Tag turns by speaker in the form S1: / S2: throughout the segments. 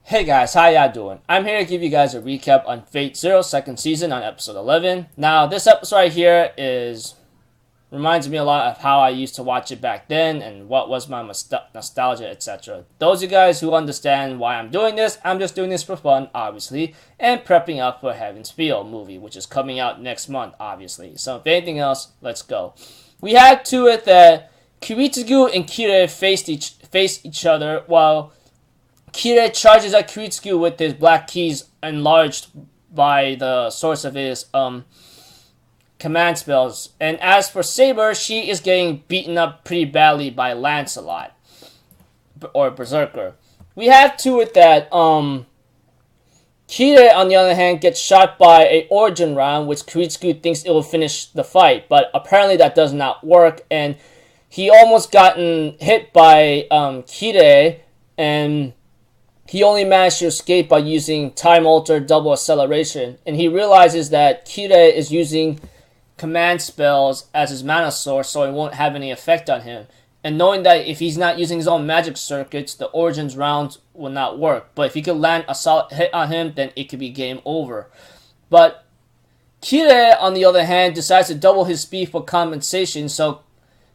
S1: Hey guys, how y'all doing? I'm here to give you guys a recap on Fate Zero 2nd season on episode 11. Now, this episode right here reminds me a lot of how I used to watch it back then and what was my nostalgia, etc. Those of you guys who understand why I'm doing this, I'm just doing this for fun, obviously, and prepping up for Heaven's Feel movie, which is coming out next month, obviously. So, if anything else, let's go. We had to it that Kiritsugu and Kire face each other while Kire charges at Kiritsugu with his black keys enlarged by the source of his command spells. And as for Saber, she is getting beaten up pretty badly by Lancelot, or Berserker. We have to it that Kire, on the other hand, gets shot by a origin round, which Kiritsugu thinks it will finish the fight, but apparently that does not work, and he almost gotten hit by Kire, and he only managed to escape by using time altered double acceleration, and he realizes that Kire is using command spells as his mana source, so it won't have any effect on him. And knowing that if he's not using his own magic circuits, the Origins rounds will not work. But if he could land a solid hit on him, then it could be game over. But Kire, on the other hand, decides to double his speed for compensation, so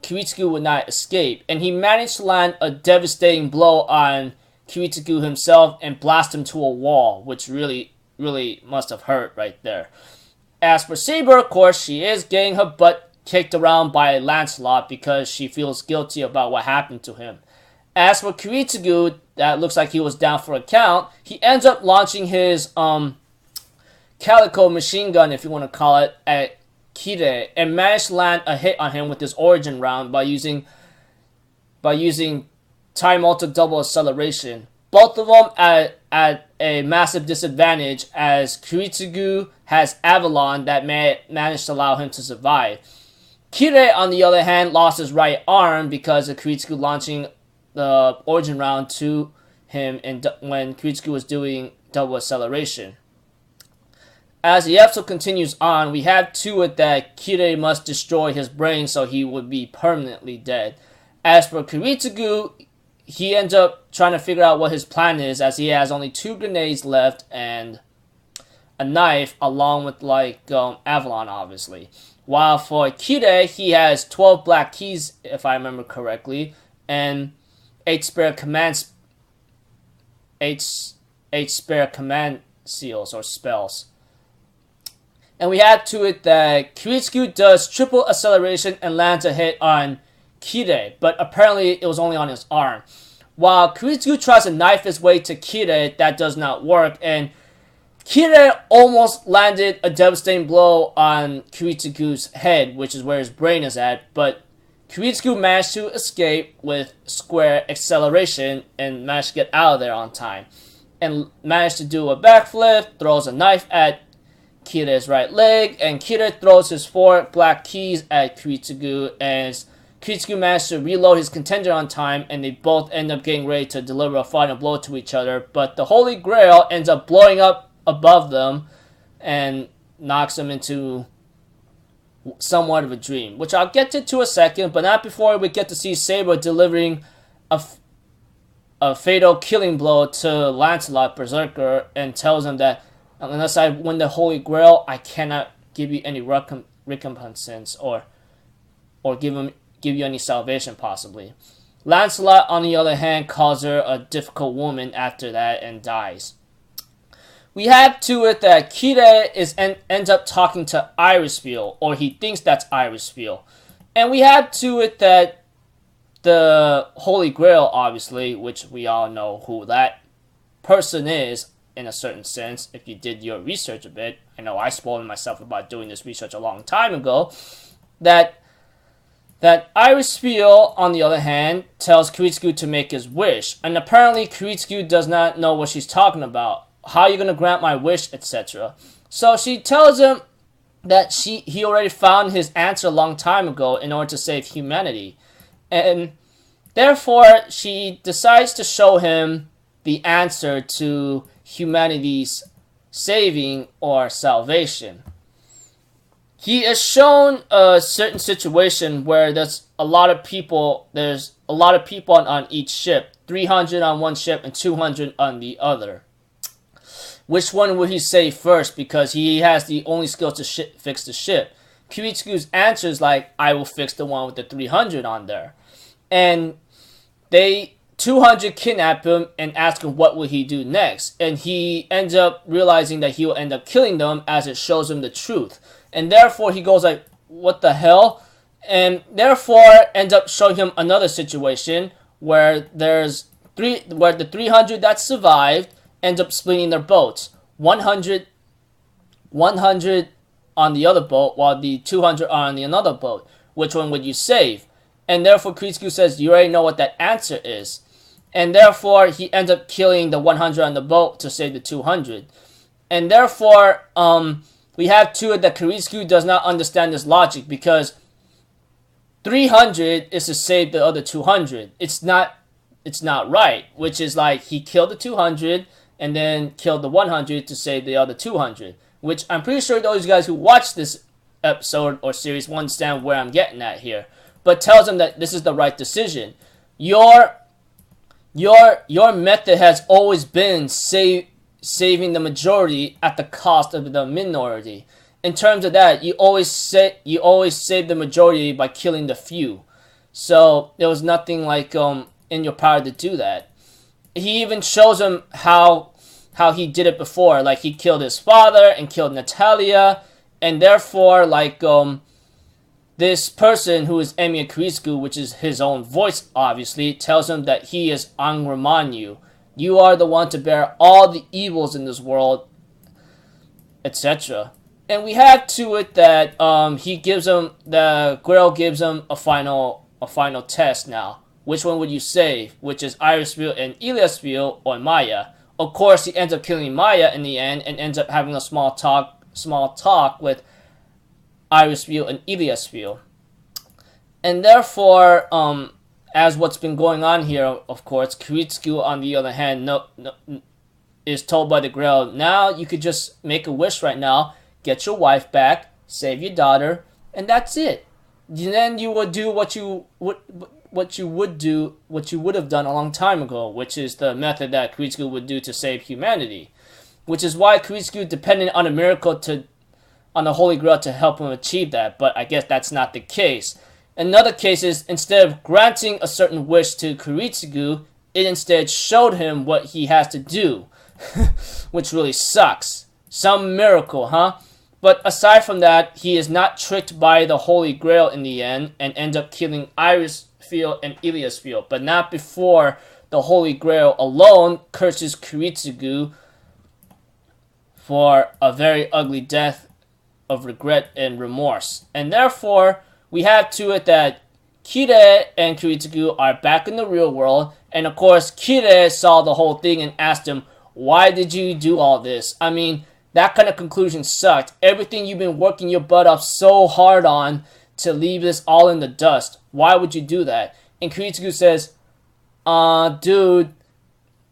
S1: Kiritsugu would not escape. And he managed to land a devastating blow on Kiritsugu himself and blast him to a wall, which really must have hurt right there. As for Saber, of course, she is getting her butt kicked around by Lancelot because she feels guilty about what happened to him. As for Kiritsugu, that looks like he was down for a count. He ends up launching his calico machine gun, if you want to call it, at Kire and managed to land a hit on him with his origin round by using time altered double acceleration. Both of them at a massive disadvantage as Kiritsugu has Avalon that managed to allow him to survive. Kire, on the other hand, lost his right arm because of Kiritsugu launching the origin round to him when Kiritsugu was doing double acceleration. As the episode continues on, we have to it that Kire must destroy his brain so he would be permanently dead. As for Kiritsugu, he ends up trying to figure out what his plan is as he has only 2 grenades left and a knife along with Avalon, obviously. While for Kire, he has 12 black keys, if I remember correctly, and 8 spare command seals or spells. And we add to it that Kiritsugu does triple acceleration and lands a hit on Kire, but apparently it was only on his arm. While Kiritsugu tries to knife his way to Kire, that does not work, and Kire almost landed a devastating blow on Kiritsugu's head, which is where his brain is at, but Kiritsugu managed to escape with square acceleration and managed to get out of there on time. And managed to do a backflip, throws a knife at Kire's right leg, and Kire throws his 4 black keys at Kiritsugu, and Kiritsugu managed to reload his contingent on time, and they both end up getting ready to deliver a final blow to each other, but the Holy Grail ends up blowing up above them and knocks them into somewhat of a dream, which I'll get to a second, but not before we get to see Saber delivering a fatal killing blow to Lancelot Berserker and tells him that unless I win the Holy Grail, I cannot give you any recompense or give you any salvation, possibly. Lancelot, on the other hand, calls her a difficult woman after that and dies. We have to it that Kire ends up talking to Irisfield, or he thinks that's Irisfield. And we have to it that the Holy Grail, obviously, which we all know who that person is, in a certain sense, if you did your research a bit. I know I spoiled myself about doing this research a long time ago. That Irisfield, on the other hand, tells Kiritsugu to make his wish. And apparently Kiritsugu does not know what she's talking about. How are you going to grant my wish, etc. So she tells him that he already found his answer a long time ago in order to save humanity. And therefore, she decides to show him the answer to humanity's saving or salvation. He is shown a certain situation where there's a lot of people on each ship, 300 on one ship and 200 on the other. Which one would he save first, because he has the only skill to fix the ship? Kiritsugu's answer is like, I will fix the one with the 300 on there. And 200 kidnap him and ask him what will he do next. And he ends up realizing that he will end up killing them, as it shows him the truth. And therefore he goes like, what the hell? And therefore ends up showing him another situation where the 300 that survived ends up splitting their boats. 100 on the other boat, while the 200 are on the another boat. Which one would you save? And therefore Kiritsugu says, you already know what that answer is. And therefore he ends up killing the 100 on the boat to save the 200. And therefore we have to it that Kiritsugu does not understand this logic, because 300 is to save the other 200. It's not right, which is like he killed the 200 and then killed the 100 to save the other 200, which I'm pretty sure those guys who watch this episode or series will understand where I'm getting at here. But tells them that this is the right decision. Your method has always been saving the majority at the cost of the minority. In terms of that, you always save the majority by killing the few. So there was nothing like in your power to do that. He even shows him how he did it before. Like, he killed his father and killed Natalia, and therefore like this person who is Emiya Kiritsugu, which is his own voice obviously, tells him that he is Angramanyu. You are the one to bear all the evils in this world, etc. And we have to it that the Grail gives him a final test now. Which one would you save? Which is Irisville and Eliasville, or Maya? Of course, he ends up killing Maya in the end and ends up having a small talk with Irisville and Eliasville. And therefore, as what's been going on here, of course, Kiritsugu, on the other hand, is told by the Grail, now you could just make a wish right now, get your wife back, save your daughter, and that's it. Then you would do what you would have done a long time ago, which is the method that Kiritsugu would do to save humanity. Which is why Kiritsugu depended on a miracle on the Holy Grail to help him achieve that, but I guess that's not the case. In other cases, instead of granting a certain wish to Kiritsugu, it instead showed him what he has to do, which really sucks. Some miracle, huh? But aside from that, he is not tricked by the Holy Grail in the end and ends up killing Irisville and Eliasville, but not before the Holy Grail alone curses Kiritsugu for a very ugly death of regret and remorse. And therefore, we have to it that Kire and Kiritsugu are back in the real world, and of course, Kire saw the whole thing and asked him, why did you do all this? I mean, that kind of conclusion sucked. Everything you've been working your butt off so hard on to leave this all in the dust. Why would you do that? And Kiritsugu says, dude,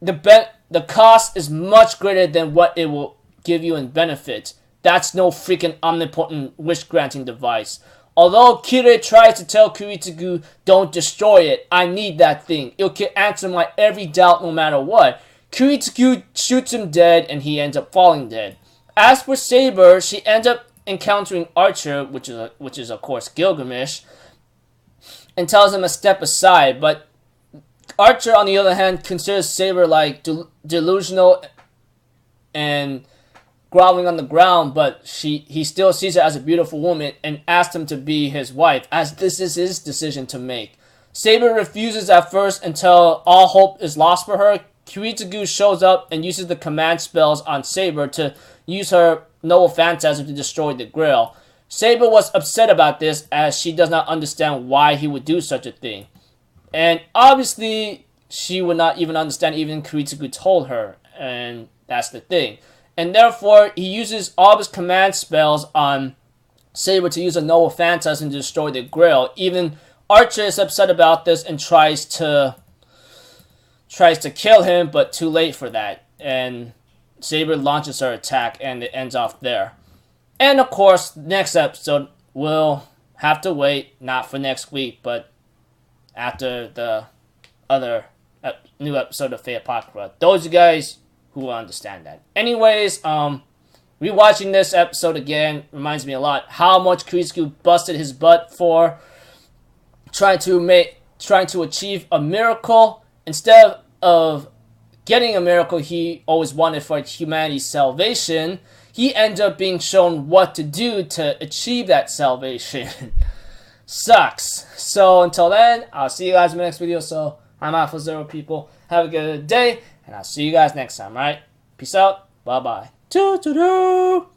S1: the cost is much greater than what it will give you in benefits. That's no freaking omnipotent wish-granting device. Although Kire tries to tell Kiritsugu, don't destroy it, I need that thing. It can answer my every doubt no matter what. Kiritsugu shoots him dead and he ends up falling dead. As for Saber, she ends up encountering Archer, which is of course Gilgamesh, and tells him to step aside. But Archer, on the other hand, considers Saber like delusional and groveling on the ground, but he still sees her as a beautiful woman and asks him to be his wife, as this is his decision to make. Saber refuses at first until all hope is lost for her. Kiritsugu shows up and uses the command spells on Saber to use her Noble Phantasm to destroy the Grail. Saber was upset about this, as she does not understand why he would do such a thing. And obviously, she would not even understand, even Kiritsugu told her, and that's the thing. And therefore, he uses all of his command spells on Saber to use a Noble Phantasm to destroy the Grail. Even Archer is upset about this and tries to kill him, but too late for that. And Saber launches her attack, and it ends off there. And of course, next episode, we'll have to wait, not for next week, but after the other new episode of Fate Apocrypha. Those of you guys who will understand that. Anyways, rewatching this episode again reminds me a lot how much Kurisu busted his butt for trying to achieve a miracle. Instead of getting a miracle he always wanted for humanity's salvation, he ended up being shown what to do to achieve that salvation. Sucks. So until then, I'll see you guys in the next video. So I'm Alpha Zero, people. Have a good day, and I'll see you guys next time, right? Peace out. Bye-bye. Doo-doo-doo.